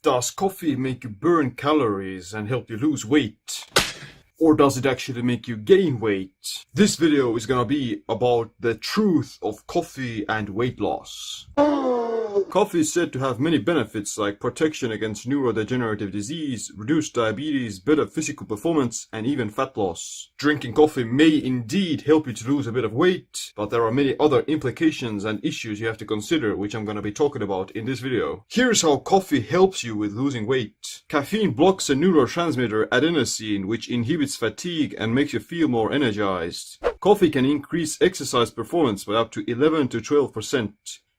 Does coffee make you burn calories and help you lose weight? Or does it actually make you gain weight? This video is gonna be about the truth of coffee and weight loss. Coffee is said to have many benefits like protection against neurodegenerative disease, reduced diabetes, better physical performance, and even fat loss. Drinking coffee may indeed help you to lose a bit of weight, but there are many other implications and issues you have to consider, which I'm gonna be talking about in this video. Here's how coffee helps you with losing weight. Caffeine blocks a neurotransmitter adenosine, which inhibits fatigue and makes you feel more energized. Coffee can increase exercise performance by up to 11 to 12%.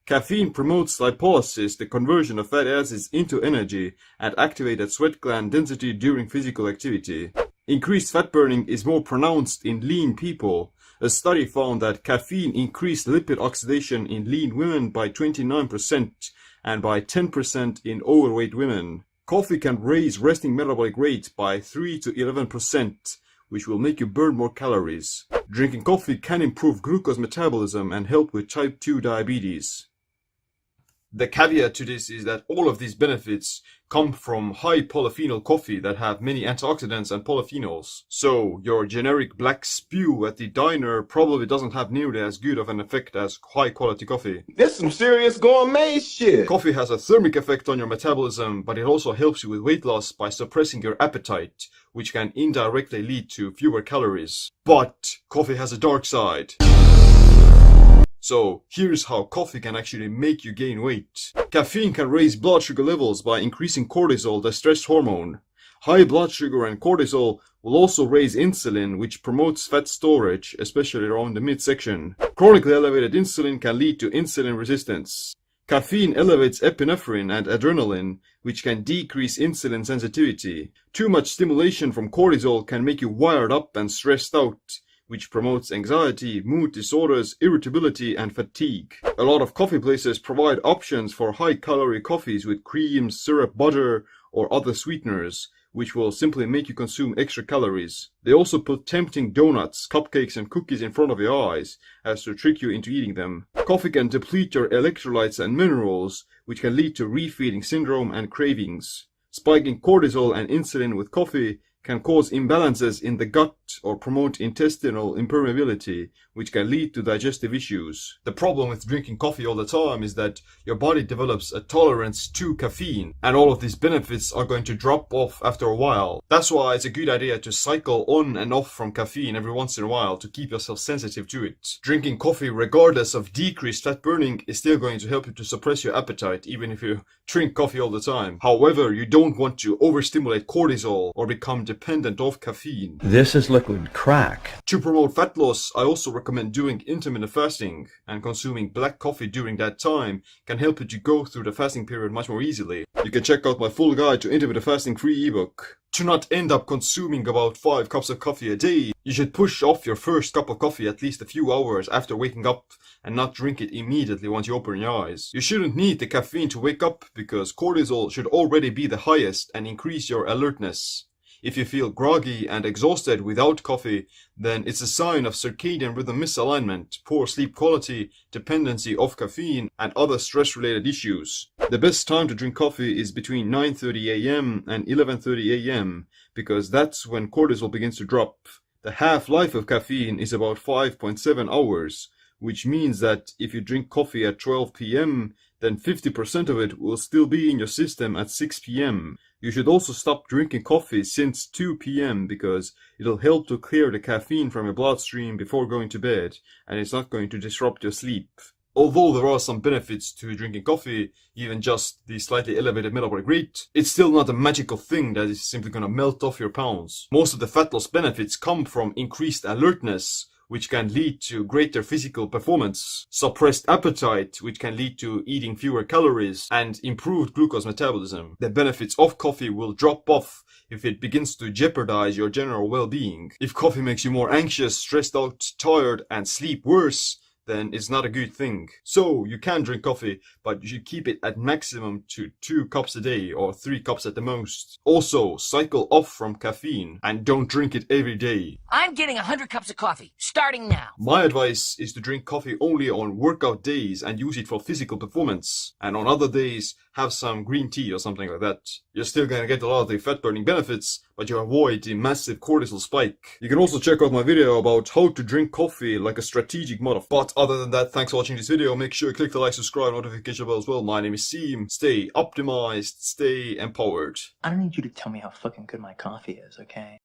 Caffeine promotes lipolysis, the conversion of fatty acids into energy, and activated sweat gland density during physical activity. Increased fat burning is more pronounced in lean people. A study found that caffeine increased lipid oxidation in lean women by 29% and by 10% in overweight women. Coffee can raise resting metabolic rate by 3 to 11%, which will make you burn more calories. Drinking coffee can improve glucose metabolism and help with type 2 diabetes. The caveat to this is that all of these benefits come from high polyphenol coffee that have many antioxidants and polyphenols. So your generic black spew at the diner probably doesn't have nearly as good of an effect as high quality coffee. This some serious gourmet shit. Coffee has a thermic effect on your metabolism, but it also helps you with weight loss by suppressing your appetite, which can indirectly lead to fewer calories. But coffee has a dark side. So here's how coffee can actually make you gain weight. Caffeine can raise blood sugar levels by increasing cortisol, the stress hormone. High blood sugar and cortisol will also raise insulin, which promotes fat storage, especially around the midsection. Chronically elevated insulin can lead to insulin resistance. Caffeine elevates epinephrine and adrenaline, which can decrease insulin sensitivity. Too much stimulation from cortisol can make you wired up and stressed out, which promotes anxiety, mood disorders, irritability, and fatigue. A lot of coffee places provide options for high-calorie coffees with cream, syrup, butter, or other sweeteners, which will simply make you consume extra calories. They also put tempting donuts, cupcakes, and cookies in front of your eyes, as to trick you into eating them. Coffee can deplete your electrolytes and minerals, which can lead to refeeding syndrome and cravings. Spiking cortisol and insulin with coffee can cause imbalances in the gut or promote intestinal impermeability, which can lead to digestive issues. The problem with drinking coffee all the time is that your body develops a tolerance to caffeine, and all of these benefits are going to drop off after a while. That's why it's a good idea to cycle on and off from caffeine every once in a while to keep yourself sensitive to it. Drinking coffee, regardless of decreased fat burning, is still going to help you to suppress your appetite, even if you drink coffee all the time. However, you don't want to overstimulate cortisol or become dependent of caffeine. This is liquid crack. To promote fat loss, I also recommend doing intermittent fasting, and consuming black coffee during that time can help you to go through the fasting period much more easily. You can check out my full guide to intermittent fasting free ebook. To not end up consuming about 5 cups of coffee a day, you should push off your first cup of coffee at least a few hours after waking up and not drink it immediately once you open your eyes. You shouldn't need the caffeine to wake up because cortisol should already be the highest and increase your alertness. If you feel groggy and exhausted without coffee, then it's a sign of circadian rhythm misalignment, poor sleep quality, dependency of caffeine, and other stress-related issues. The best time to drink coffee is between 9:30 a.m. and 11:30 a.m. because that's when cortisol begins to drop. The half-life of caffeine is about 5.7 hours, which means that if you drink coffee at 12 p.m., then 50% of it will still be in your system at 6 p.m. You should also stop drinking coffee since 2 p.m. because it'll help to clear the caffeine from your bloodstream before going to bed, and it's not going to disrupt your sleep. Although there are some benefits to drinking coffee, even just the slightly elevated metabolic rate, it's still not a magical thing that is simply gonna melt off your pounds. Most of the fat loss benefits come from increased alertness, which can lead to greater physical performance, suppressed appetite, which can lead to eating fewer calories, and improved glucose metabolism. The benefits of coffee will drop off if it begins to jeopardize your general well-being. If coffee makes you more anxious, stressed out, tired, and sleep worse, then it's not a good thing. So you can drink coffee, but you should keep it at maximum to 2 cups a day or 3 cups at the most. Also, cycle off from caffeine and don't drink it every day. I'm getting 100 cups of coffee, starting now. My advice is to drink coffee only on workout days and use it for physical performance. And on other days, have some green tea or something like that. You're still gonna get a lot of the fat burning benefits, but you avoid the massive cortisol spike. You can also check out my video about how to drink coffee like a strategic motherfucker. But other than that, thanks for watching this video. Make sure you click the like, subscribe, notification bell as well. My name is Seam. Stay optimized, stay empowered. I don't need you to tell me how fucking good my coffee is, okay?